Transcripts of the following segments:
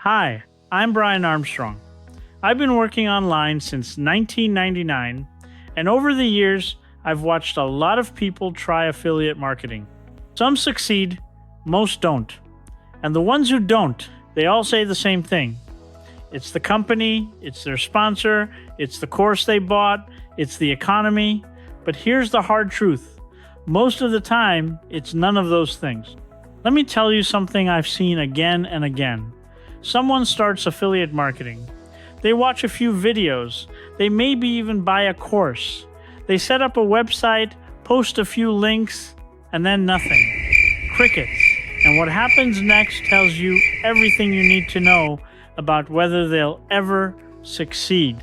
Hi, I'm Brian Armstrong. I've been working online since 1999, and over the years, I've watched a lot of people try affiliate marketing. Some succeed, most don't. And the ones who don't, they all say the same thing. It's the company, it's their sponsor, it's the course they bought, it's the economy. But here's the hard truth. Most of the time, it's none of those things. Let me tell you something I've seen again and again. Someone starts affiliate marketing. They watch a few videos. They maybe even buy a course. They set up a website, post a few links, and then nothing. Crickets. And what happens next tells you everything you need to know about whether they'll ever succeed.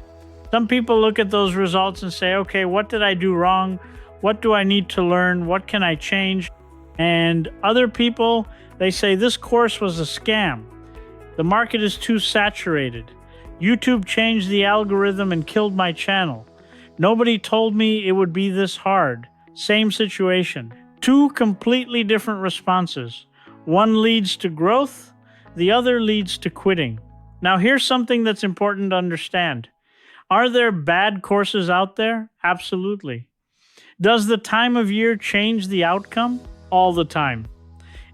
Some people look at those results and say, okay, what did I do wrong? What do I need to learn? What can I change? And other people, they say this course was a scam. The market is too saturated. YouTube changed the algorithm and killed my channel. Nobody told me it would be this hard. Same situation. Two completely different responses. One leads to growth, the other leads to quitting. Now here's something that's important to understand. Are there bad courses out there? Absolutely. Does the time of year change the outcome? All the time.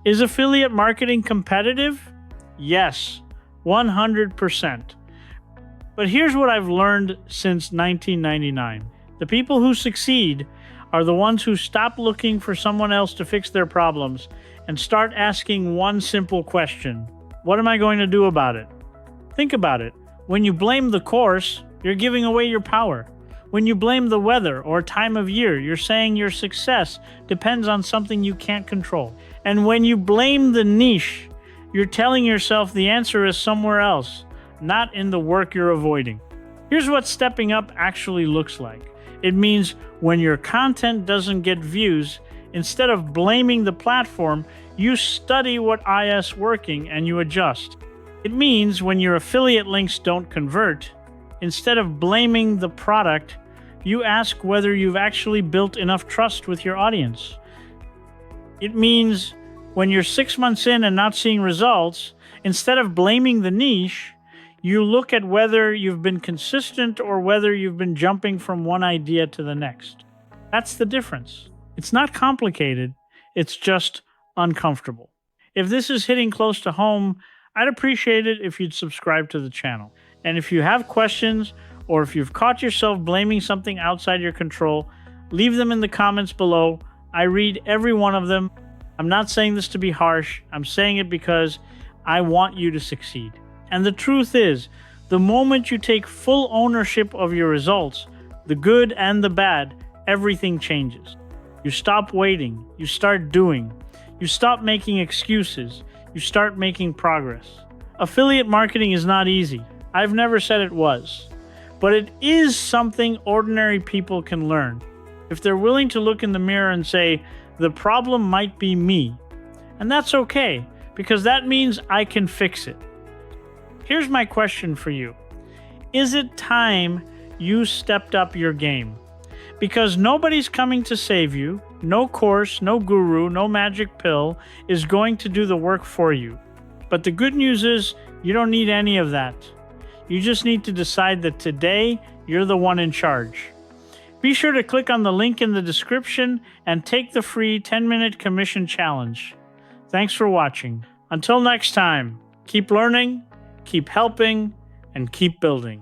Is affiliate marketing competitive? Yes, 100%. But here's what I've learned since 1999. The people who succeed are the ones who stop looking for someone else to fix their problems and start asking one simple question. What am I going to do about it? Think about it. When you blame the course, you're giving away your power. When you blame the weather or time of year, you're saying your success depends on something you can't control. And when you blame the niche, you're telling yourself the answer is somewhere else, not in the work you're avoiding. Here's what stepping up actually looks like. It means when your content doesn't get views, instead of blaming the platform, you study what is working and you adjust. It means when your affiliate links don't convert, instead of blaming the product, you ask whether you've actually built enough trust with your audience. It means when you're 6 months in and not seeing results, instead of blaming the niche, you look at whether you've been consistent or whether you've been jumping from one idea to the next. That's the difference. It's not complicated, it's just uncomfortable. If this is hitting close to home, I'd appreciate it if you'd subscribe to the channel. And if you have questions, or if you've caught yourself blaming something outside your control, leave them in the comments below. I read every one of them. I'm not saying this to be harsh. I'm saying it because I want you to succeed. And the truth is, the moment you take full ownership of your results, the good and the bad, everything changes. You stop waiting. You start doing. You stop making excuses. You start making progress. Affiliate marketing is not easy. I've never said it was. But it is something ordinary people can learn. If they're willing to look in the mirror and say, the problem might be me. And that's okay, because that means I can fix it. Here's my question for you. Is it time you stepped up your game? Because nobody's coming to save you. No course, no guru, no magic pill is going to do the work for you. But the good news is you don't need any of that. You just need to decide that today you're the one in charge. Be sure to click on the link in the description and take the free 10-minute commission challenge. Thanks for watching. Until next time, keep learning, keep helping, and keep building.